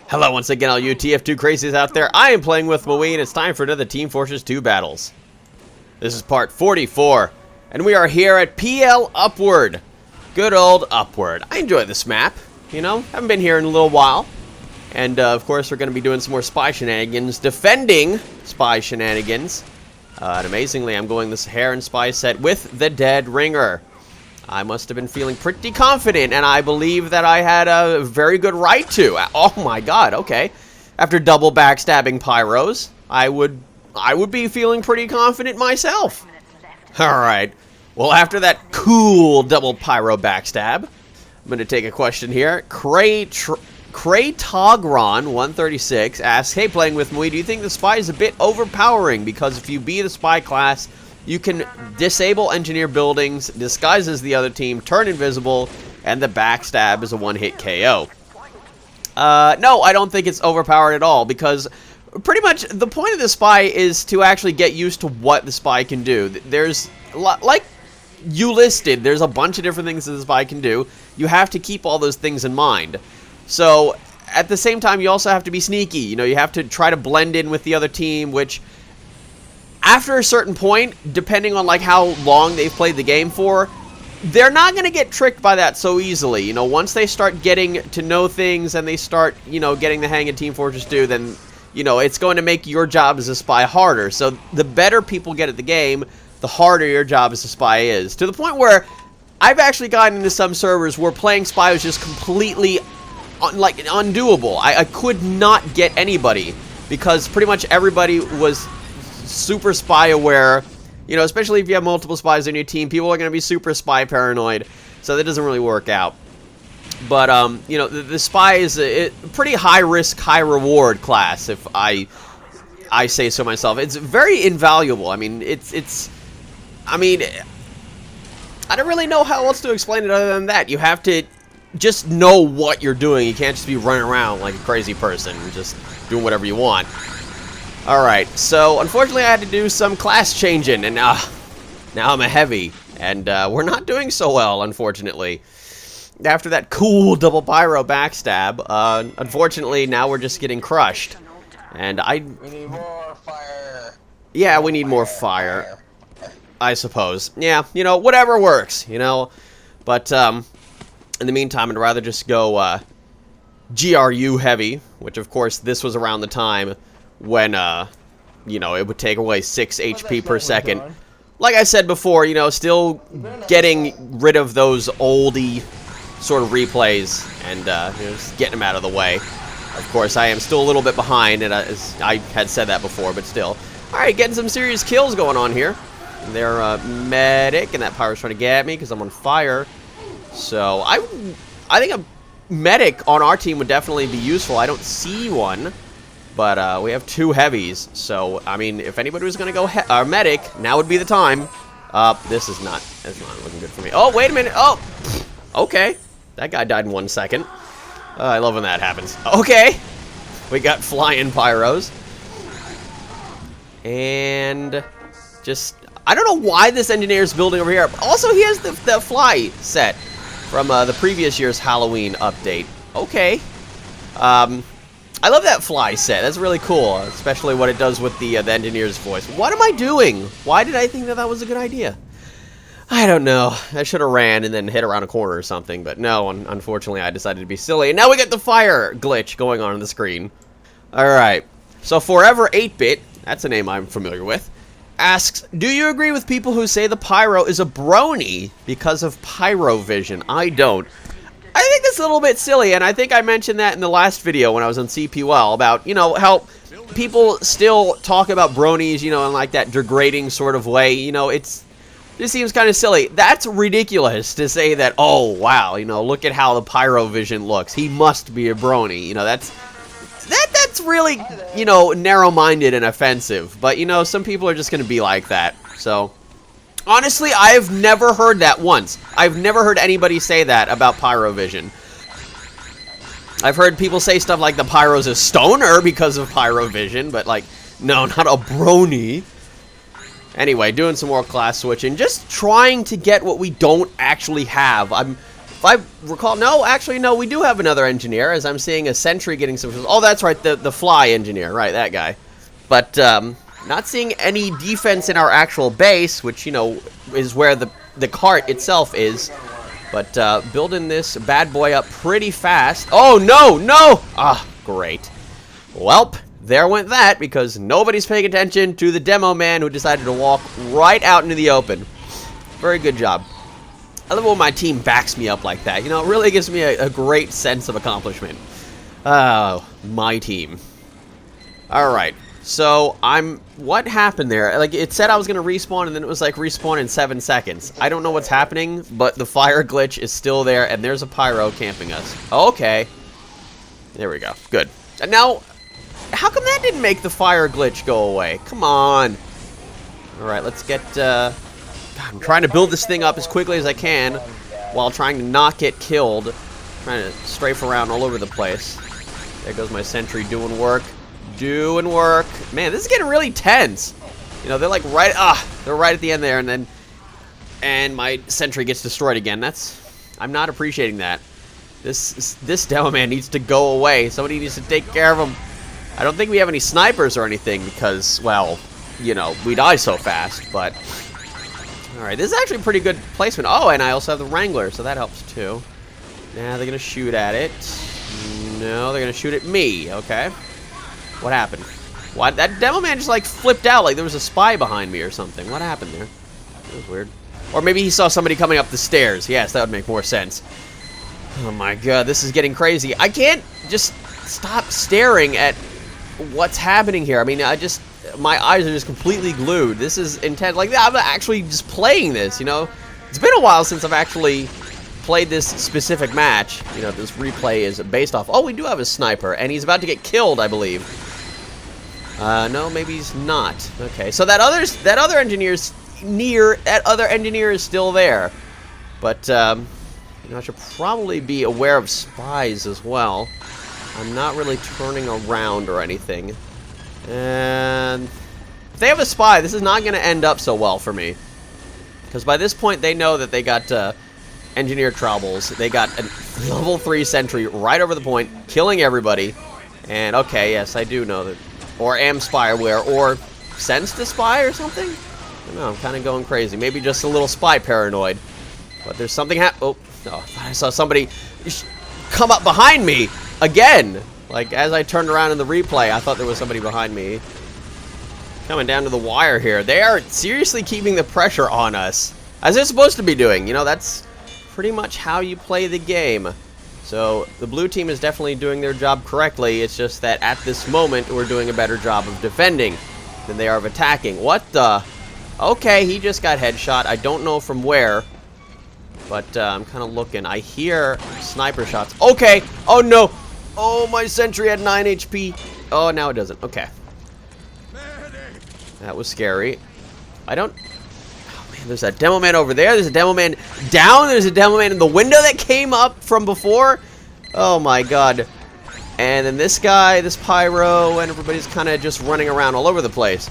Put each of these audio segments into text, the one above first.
Hello once again, all you TF2 crazies out there. I am playing with Maween. It's time for another Team Fortress 2 battles. This is part 44, and we are here at PL Upward. Good old Upward. I enjoy this map, you know. Haven't been here in a little while. And, of course, we're going to be doing some more spy shenanigans, defending spy shenanigans. And amazingly, I'm going this Hair and Spy set with the Dead Ringer. I must have been feeling pretty confident, and I believe that I had a very good right to. Oh my god, okay. After double backstabbing pyros, I would be feeling pretty confident myself. Alright. Well, after that cool double pyro backstab, I'm going to take a question here. Kraytogron136 asks, hey, playing with me, do you think the spy is a bit overpowering? Because if you be the spy class, you can disable engineer buildings, disguise as the other team, turn invisible, and the backstab is a one-hit KO. No, I don't think it's overpowered at all, because pretty much the point of the spy is to actually get used to what the spy can do. There's, like you listed, there's a bunch of different things that the spy can do. You have to keep all those things in mind. So, at the same time, you also have to be sneaky. You know, you have to try to blend in with the other team, which, after a certain point, depending on, like, how long they've played the game for, they're not going to get tricked by that so easily. You know, once they start getting to know things and they start, you know, getting the hang of Team Fortress 2, then, you know, it's going to make your job as a spy harder. So, the better people get at the game, the harder your job as a spy is. To the point where I've actually gotten into some servers where playing spy was just completely undoable. I could not get anybody because pretty much everybody was super spy aware. You know, especially if you have multiple spies on your team, people are going to be super spy paranoid, so that doesn't really work out. But you know, the spy is a pretty high risk, high reward class, if I say so myself. It's very invaluable. I mean, I mean, I don't really know how else to explain it other than that. You have to just know what you're doing. You can't just be running around like a crazy person, just doing whatever you want. Alright, so unfortunately I had to do some class changing, and now I'm a heavy, and we're not doing so well, unfortunately. After that cool double pyro backstab, unfortunately now we're just getting crushed. And we need more fire. Yeah, we need more fire, I suppose. Yeah, you know, whatever works, you know. But, in the meantime, I'd rather just go GRU heavy, which of course this was around the time when, you know, it would take away 6 HP per second. Like I said before, you know, still getting rid of those oldie sort of replays and, you know, just getting them out of the way. Of course, I am still a little bit behind, and I had said that before, but still. Alright, getting some serious kills going on here. They're medic, and that pyro's trying to get at me because I'm on fire. So, I think a medic on our team would definitely be useful. I don't see one, but we have 2 heavies. So, I mean, if anybody was going to go medic, now would be the time. That's not looking good for me. Oh, wait a minute. Oh, okay. That guy died in 1 second. I love when that happens. Okay. We got flying pyros. And just, I don't know why this engineer's building over here. Also, he has the fly set from the previous year's Halloween update. Okay. I love that fly set. That's really cool, especially what it does with the engineer's voice. What am I doing? Why did I think that was a good idea? I don't know. I should have ran and then hit around a corner or something, but no, unfortunately I decided to be silly. And now we get the fire glitch going on the screen. Alright. So Forever 8-Bit, that's a name I'm familiar with, asks, do you agree with people who say the pyro is a brony because of pyro vision? I don't. I think that's a little bit silly, and I think I mentioned that in the last video when I was on CPUL about, you know, how people still talk about bronies, you know, in like that degrading sort of way. You know, this seems kind of silly. That's ridiculous to say that, oh, wow, you know, look at how the pyro vision looks. He must be a brony. You know, that's really, you know, narrow-minded and offensive. But, you know, some people are just going to be like that. So, honestly, I've never heard that once. I've never heard anybody say that about pyrovision. I've heard people say stuff like the pyro's a stoner because of pyrovision, but, like, no, not a brony. Anyway, doing some more class switching. Just trying to get what we don't actually have. If I recall, no, actually, no, we do have another engineer, as I'm seeing a sentry getting some... Oh, that's right, the fly engineer, right, that guy. But, not seeing any defense in our actual base, which, you know, is where the cart itself is. But, building this bad boy up pretty fast. Oh, no, no! Ah, great. Welp, there went that, because nobody's paying attention to the demo man who decided to walk right out into the open. Very good job. I love when my team backs me up like that. You know, it really gives me a great sense of accomplishment. Oh, my team. Alright, so what happened there? Like, it said I was going to respawn, and then it was like respawn in 7 seconds. I don't know what's happening, but the fire glitch is still there, and there's a pyro camping us. Okay. There we go. Good. And now, how come that didn't make the fire glitch go away? Come on. Alright, let's get, God, I'm trying to build this thing up as quickly as I can while trying to not get killed. Trying to strafe around all over the place. There goes my sentry doing work. Doing work. Man, this is getting really tense. You know, they're like they're right at the end there, and my sentry gets destroyed again. I'm not appreciating that. This demo man needs to go away. Somebody needs to take care of him. I don't think we have any snipers or anything because, well, you know, we die so fast, but... Alright, this is actually a pretty good placement. Oh, and I also have the Wrangler, so that helps too. Now they're going to shoot at it. No, they're going to shoot at me. Okay. What happened? What? That demo man just, like, flipped out like there was a spy behind me or something. What happened there? That was weird. Or maybe he saw somebody coming up the stairs. Yes, that would make more sense. Oh my god, this is getting crazy. I can't just stop staring at what's happening here. I mean, my eyes are just completely glued. This is intense. Like, I'm actually just playing this, you know? It's been a while since I've actually played this specific match. You know, this replay is based off... Oh, we do have a sniper, and he's about to get killed, I believe. No, maybe he's not. Okay, so that other engineer is still there. But, you know, I should probably be aware of spies as well. I'm not really turning around or anything. And if they have a spy, this is not going to end up so well for me. Because by this point, they know that they got engineer troubles. They got a level 3 sentry right over the point, killing everybody. And, okay, yes, I do know that. Or am spyware, or sensed a spy or something? I don't know, I'm kind of going crazy. Maybe just a little spy paranoid. But there's something oh, no, I saw somebody come up behind me again. Like, as I turned around in the replay, I thought there was somebody behind me. Coming down to the wire here. They are seriously keeping the pressure on us. As they're supposed to be doing. You know, that's pretty much how you play the game. So, the blue team is definitely doing their job correctly. It's just that at this moment, we're doing a better job of defending than they are of attacking. What the? Okay, he just got headshot. I don't know from where. But I'm kind of looking. I hear sniper shots. Okay. Oh, no. Oh, my sentry had 9 HP. Oh, now it doesn't. Okay. That was scary. I don't... Oh, man, there's a demo man over there. There's a demo man down. There's a demo man in the window that came up from before. Oh, my God. And then this guy, this pyro, and everybody's kind of just running around all over the place.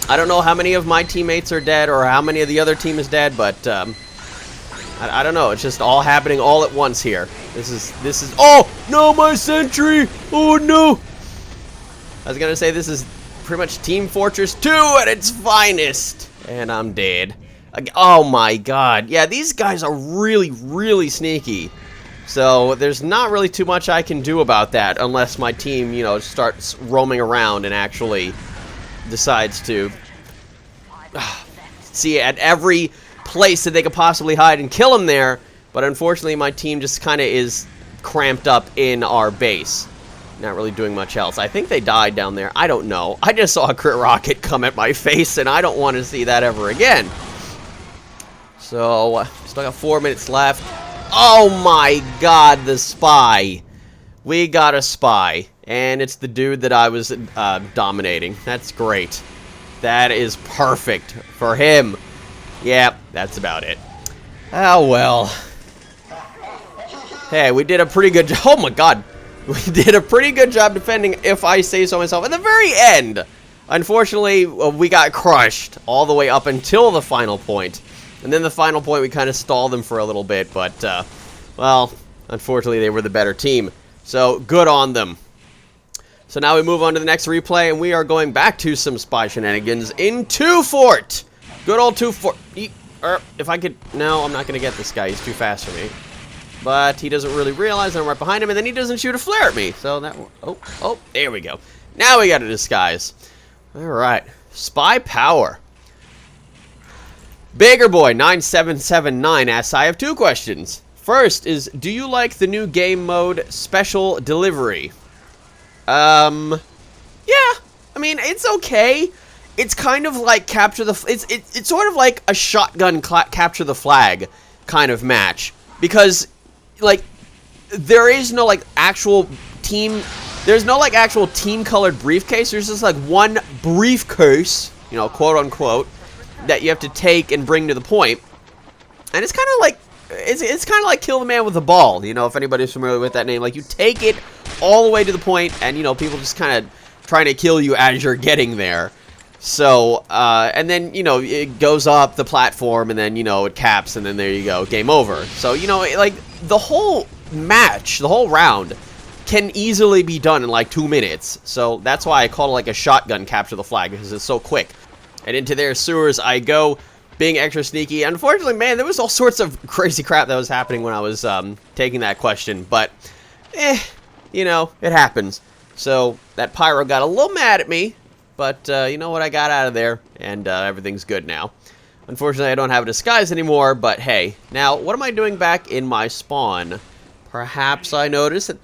I don't know how many of my teammates are dead or how many of the other team is dead, but... I don't know. It's just all happening all at once here. This is. Oh no, my sentry! Oh no! I was gonna say this is pretty much Team Fortress 2 at its finest, and I'm dead. Oh my god! Yeah, these guys are really, really sneaky. So there's not really too much I can do about that unless my team, you know, starts roaming around and actually decides to see at every place that they could possibly hide and kill him there, but unfortunately my team just kind of is cramped up in our base, not really doing much else. I think they died down there. I don't know. I just saw a crit rocket come at my face, and I don't want to see that ever again. So, still got 4 minutes left. Oh my god, the spy. We got a spy, and it's the dude that I was dominating. That's great. That is perfect for him. Yep, that's about it. Oh, well. Hey, we did a pretty good job. Oh, my God. We did a pretty good job defending, if I say so myself. At the very end, unfortunately, we got crushed all the way up until the final point. And then the final point, we kind of stalled them for a little bit. But Well, unfortunately, they were the better team. So, good on them. So now we move on to the next replay, and we are going back to some spy shenanigans in 2-Fort. Good old 2-Fort. If I could... No, I'm not going to get this guy. He's too fast for me. But he doesn't really realize I'm right behind him, and then he doesn't shoot a flare at me. So that... Oh, there we go. Now we got a disguise. Alright. Spy power. Bigger Boy 9779 asks, I have 2 questions. First is, do you like the new game mode Special Delivery? Yeah. I mean, it's okay. It's kind of like capture the... It's sort of like a shotgun capture the flag kind of match. Because, like, there is no, like, actual team... There's no, like, actual team-colored briefcase. There's just, like, one briefcase, you know, quote-unquote, that you have to take and bring to the point. And it's kind of like... It's kind of like Kill the Man with the Ball, you know, if anybody's familiar with that name. Like, you take it all the way to the point, and, you know, people just kind of trying to kill you as you're getting there. So, and then, you know, it goes up the platform, and then, you know, it caps, and then there you go, game over. So, you know, like, the whole match, the whole round, can easily be done in, like, 2 minutes. So, that's why I call it, like, a shotgun capture the flag, because it's so quick. And into their sewers I go, being extra sneaky. Unfortunately, man, there was all sorts of crazy crap that was happening when I was taking that question. But, you know, it happens. So, that pyro got a little mad at me. But, you know what, I got out of there. And everything's good now. Unfortunately, I don't have a disguise anymore. But, hey. Now, what am I doing back in my spawn? Perhaps I noticed that...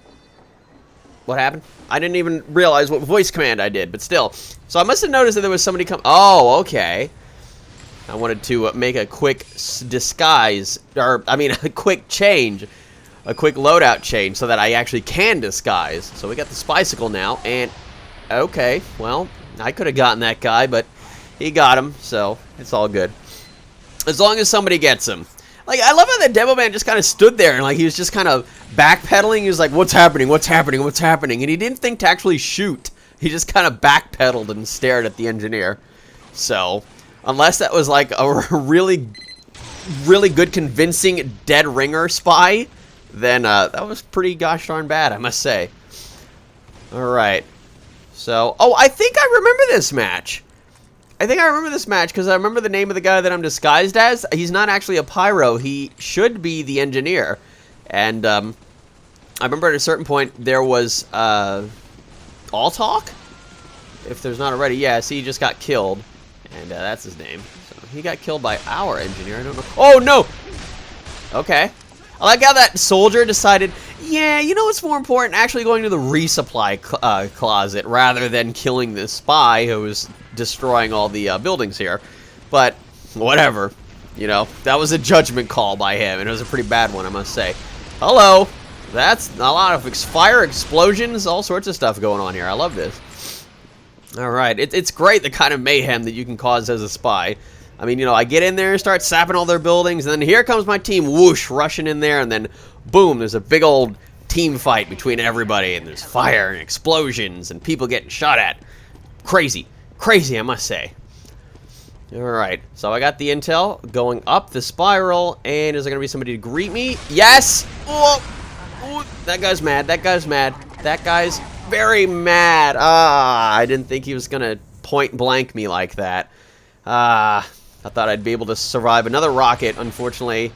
What happened? I didn't even realize what voice command I did. But still. So, I must have noticed that there was somebody come... Oh, okay. I wanted to make a quick disguise, or, I mean, a quick change, a quick loadout change, so that I actually can disguise. So we got the Spicicle now, and, okay, well, I could have gotten that guy, but he got him, so it's all good. As long as somebody gets him. Like, I love how the demo man just kind of stood there, and, like, he was just kind of backpedaling. He was like, what's happening, what's happening, what's happening? And he didn't think to actually shoot. He just kind of backpedaled and stared at the engineer. So... Unless that was like a really good convincing dead ringer spy, then that was pretty gosh darn bad, I must say. Alright. So, oh, I think I remember this match. I think I remember this match because I remember the name of the guy that I'm disguised as. He's not actually a pyro. He should be the engineer. And I remember at a certain point there was all talk? If there's not already. Yeah, see, he just got killed. And that's his name. So he got killed by our engineer. I don't know. Oh, no! Okay. I like how that soldier decided, yeah, you know what's more important? Actually going to the resupply closet rather than killing this spy who was destroying all the buildings here. But, whatever. You know, that was a judgment call by him. And it was a pretty bad one, I must say. Hello! That's a lot of fire, explosions, all sorts of stuff going on here. I love this. Alright, it's great the kind of mayhem that you can cause as a spy. I mean, you know, I get in there and start sapping all their buildings, and then here comes my team, whoosh, rushing in there, and then, boom, there's a big old team fight between everybody, and there's fire and explosions, and people getting shot at. Crazy. Crazy, I must say. Alright, so I got the intel going up the spiral, and is there going to be somebody to greet me? Yes! Oh, oh, that guy's mad, that guy's mad, that guy's... very mad. I didn't think he was gonna point blank me like that. I thought I'd be able to survive another rocket. Unfortunately,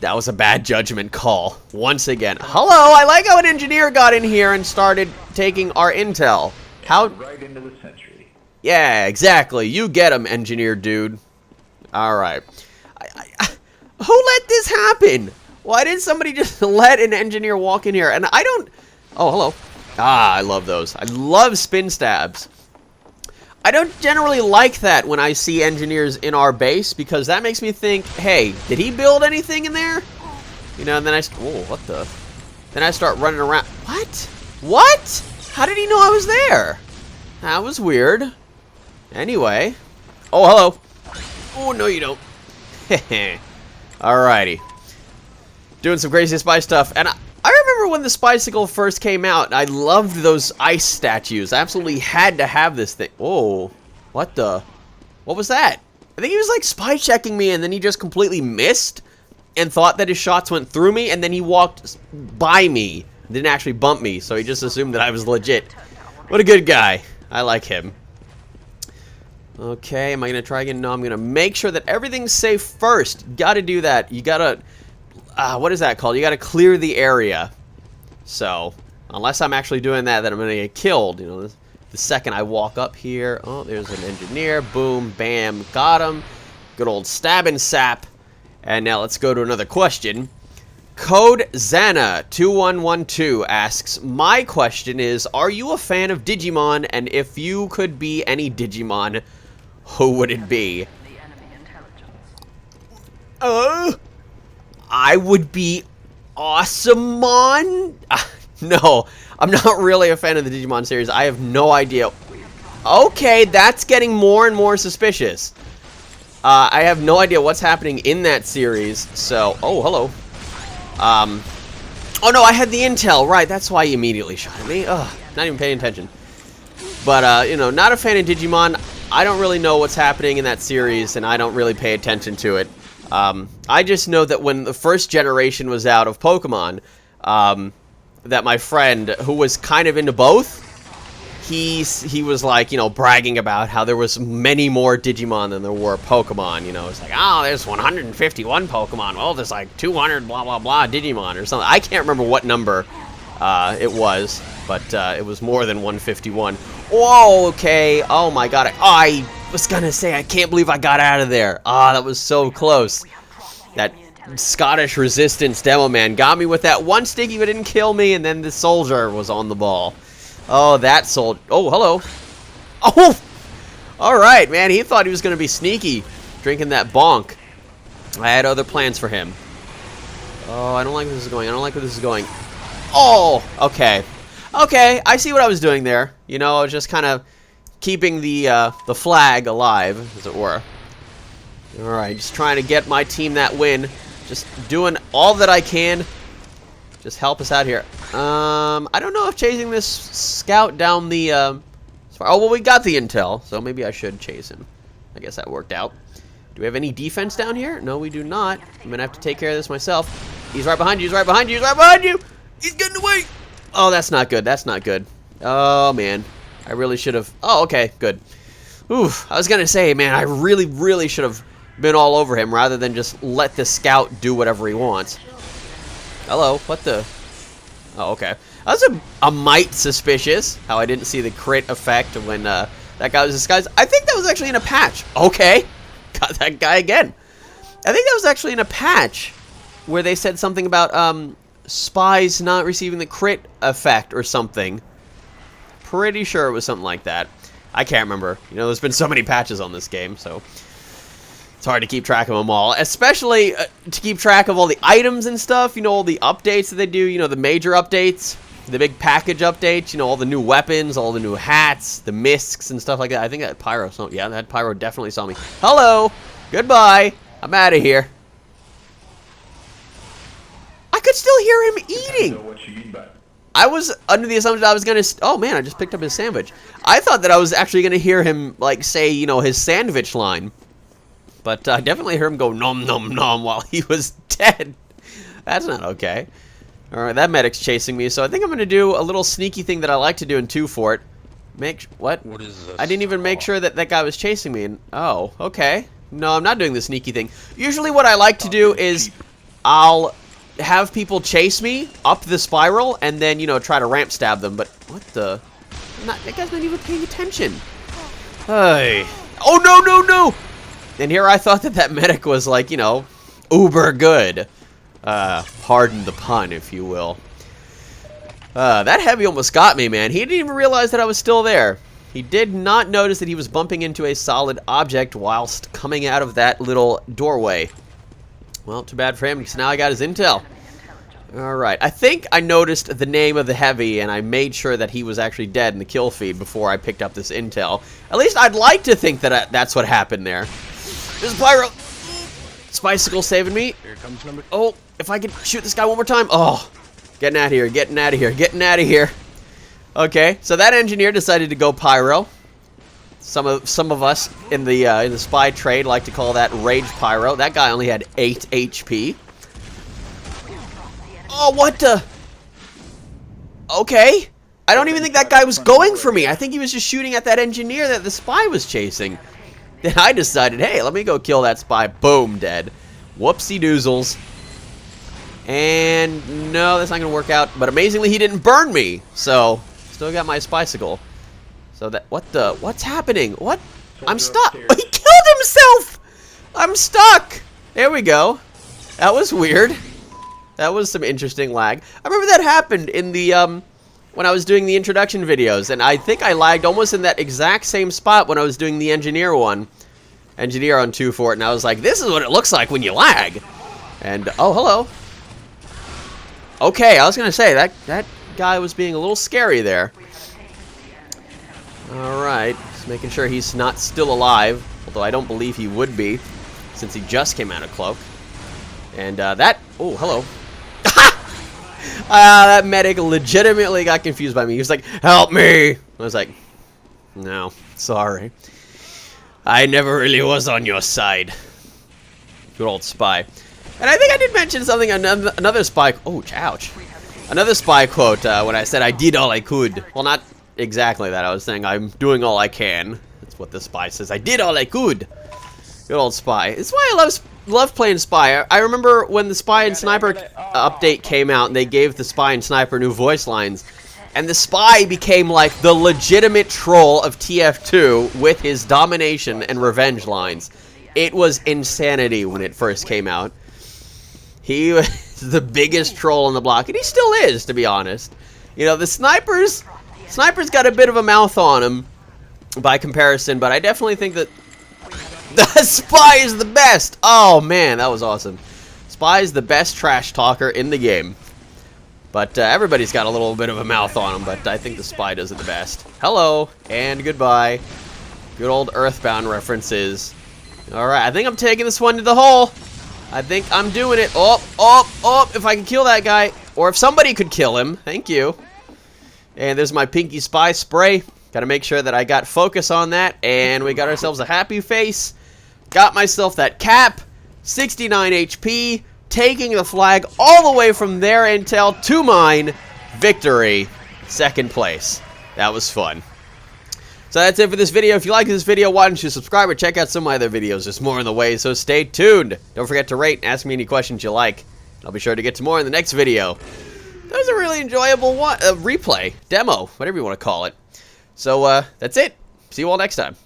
that was a bad judgment call. Once again. Hello, I like how an engineer got in here and started taking our intel. How? Right into the century. Yeah, exactly. You get him, engineer dude. Alright. Who let this happen? Why did somebody just let an engineer walk in here? And I don't... Oh, hello. Ah, I love those. I love spin stabs. I don't generally like that when I see engineers in our base, because that makes me think, hey, did he build anything in there? You know, and then oh, what the? Then I start running around. What? What? How did he know I was there? That was weird. Anyway. Oh, hello. Oh, no you don't. Alrighty. Doing some crazy spy stuff, and I remember when the Spicicle first came out, I loved those ice statues. I absolutely had to have this thing. Oh, what the? What was that? I think he was like spy checking me and then he just completely missed. and thought that his shots went through me, and then he walked by me. Didn't actually bump me, so he just assumed that I was legit. What a good guy. I like him. Okay, am I going to try again? No, I'm going to make sure that everything's safe first. Got to do that. You got to... what is that called? You got to clear the area. So, unless I'm actually doing that, then I'm going to get killed. You know, the second I walk up here. Oh, there's an engineer. Boom, bam, got him. Good old stab and sap. And now let's go to another question. Code Zana2112 asks, my question is, are you a fan of Digimon? And if you could be any Digimon, who would it be? I would be Awesomon? No, I'm not really a fan of the Digimon series. I have no idea. Okay, that's getting more and more suspicious. I have no idea what's happening in that series, so... Oh, hello. Oh no, I had the intel, right, that's why he immediately shot at me. Ugh, not even paying attention. But, you know, not a fan of Digimon. I don't really know what's happening in that series, and I don't really pay attention to it. I just know that when the first generation was out of Pokemon, that my friend, who was kind of into both, he was like, you know, bragging about how there was many more Digimon than there were Pokemon. You know, it's like, oh, there's 151 Pokemon. Well, there's like 200 blah blah blah Digimon or something. I can't remember what number it was, but it was more than 151. Whoa, okay. Oh my god. I was gonna say, I can't believe I got out of there. Ah, that was so close. That Scottish resistance demo man got me with that one sticky, but didn't kill me, and then the soldier was on the ball. Oh, that soldier. Oh, hello. Oh! Alright, man. He thought he was going to be sneaky drinking that bonk. I had other plans for him. Oh, I don't like where this is going. I don't like where this is going. Oh! Okay. Okay, I see what I was doing there. You know, I was just kind of keeping the flag alive, as it were. Alright, just trying to get my team that win. Just doing all that I can. Just help us out here. I don't know if chasing this scout down the, oh, well, we got the intel, so maybe I should chase him. I guess that worked out. Do we have any defense down here? No, we do not. I'm gonna have to take care of this myself. He's right behind you, he's right behind you, he's right behind you! He's getting away! Oh, that's not good, that's not good. Oh, man. I really should have... Oh, okay, good. Oof, I was gonna say, man, I really should have been all over him rather than just let the scout do whatever he wants. Hello, what the... Oh, okay. That was a mite suspicious, how I didn't see the crit effect when that guy was disguised. I think that was actually in a patch. Okay. Got that guy again. I think that was actually in a patch where they said something about spies not receiving the crit effect or something. Pretty sure it was something like that. I can't remember. You know, there's been so many patches on this game, so... It's hard to keep track of them all, especially to keep track of all the items and stuff, you know, all the updates that they do, you know, the major updates, the big package updates, you know, all the new weapons, all the new hats, the misks and stuff like that. I think that Pyro saw, yeah, that Pyro definitely saw me. Hello, goodbye, I'm out of here. I could still hear him eating. I was under the assumption I was going to, oh man, I just picked up his sandwich. I thought that I was actually going to hear him, like, say, you know, his sandwich line. But I definitely heard him go nom nom nom while he was dead. That's not okay. Alright, that medic's chasing me, so I think I'm going to do a little sneaky thing that I like to do in 2 Fort. What? What is this? I didn't even make sure that that guy was chasing me. Oh, okay. No, I'm not doing the sneaky thing. Usually what I like to do is I'll have people chase me up the spiral and then, you know, try to ramp stab them. But what the... that guy's not even paying attention. Hey. Oh, no, no, no! And here I thought that that medic was like, you know, uber good. Pardon the pun, if you will. That heavy almost got me, man. He didn't even realize that I was still there. He did not notice that he was bumping into a solid object whilst coming out of that little doorway. Well, too bad for him, because now I got his intel. Alright, I think I noticed the name of the heavy, and I made sure that he was actually dead in the kill feed before I picked up this intel. At least I'd like to think that that's what happened there. There's Pyro! Spicicle saving me. Here comes number... Oh, if I could shoot this guy one more time. Oh, getting out of here, getting out of here, getting out of here. Okay, so that engineer decided to go Pyro. Some of us in the spy trade like to call that Rage Pyro. That guy only had 8 HP. Oh, what the? Okay. I don't even think that guy was going for me. I think he was just shooting at that engineer that the spy was chasing. Then I decided, hey, let me go kill that spy. Boom, dead. Whoopsie doozles. And no, that's not going to work out. But amazingly, he didn't burn me. So, still got my spicicle. So that, what's happening? What? I'm stuck. He killed himself. I'm stuck. There we go. That was weird. That was some interesting lag. I remember that happened in the, when I was doing the introduction videos. And I think I lagged almost in that exact same spot when I was doing the engineer one. Engineer on 2 Fort. And I was like, this is what it looks like when you lag. And, oh, hello. Okay, I was going to say, that guy was being a little scary there. Alright, just making sure he's not still alive. Although I don't believe he would be, since he just came out of cloak. And oh, hello. That medic legitimately got confused by me. He was like, help me! I was like, no, sorry. I never really was on your side. Good old spy. And I think I did mention something, another spy, oh, ouch. Another spy quote when I said I did all I could. Well, not exactly that. I was saying I'm doing all I can. That's what the spy says. I did all I could. Good old spy. It's why I love playing spy. I remember when the spy and sniper update came out and they gave the spy and sniper new voice lines. And the spy became like the legitimate troll of TF2 with his domination and revenge lines. It was insanity when it first came out. He was the biggest troll on the block, and he still is, to be honest. You know, the sniper's got a bit of a mouth on him by comparison, but I definitely think that the spy is the best. Oh man, that was awesome. Spy is the best trash talker in the game. But everybody's got a little bit of a mouth on him, but I think the spy does it the best. Hello, and goodbye. Good old Earthbound references. Alright, I think I'm taking this one to the hole. I think I'm doing it. Oh, if I can kill that guy. Or if somebody could kill him. Thank you. And there's my Pinky Spy spray. Gotta make sure that I got focus on that. And we got ourselves a happy face. Got myself that cap. 69 HP. Taking the flag all the way from their intel to mine. Victory. Second place. That was fun. So that's it for this video. If you like this video, why don't you subscribe or check out some of my other videos. There's more on the way, so stay tuned. Don't forget to rate and ask me any questions you like. I'll be sure to get to more in the next video. That was a really enjoyable one, replay, demo, whatever you want to call it. So that's it. See you all next time.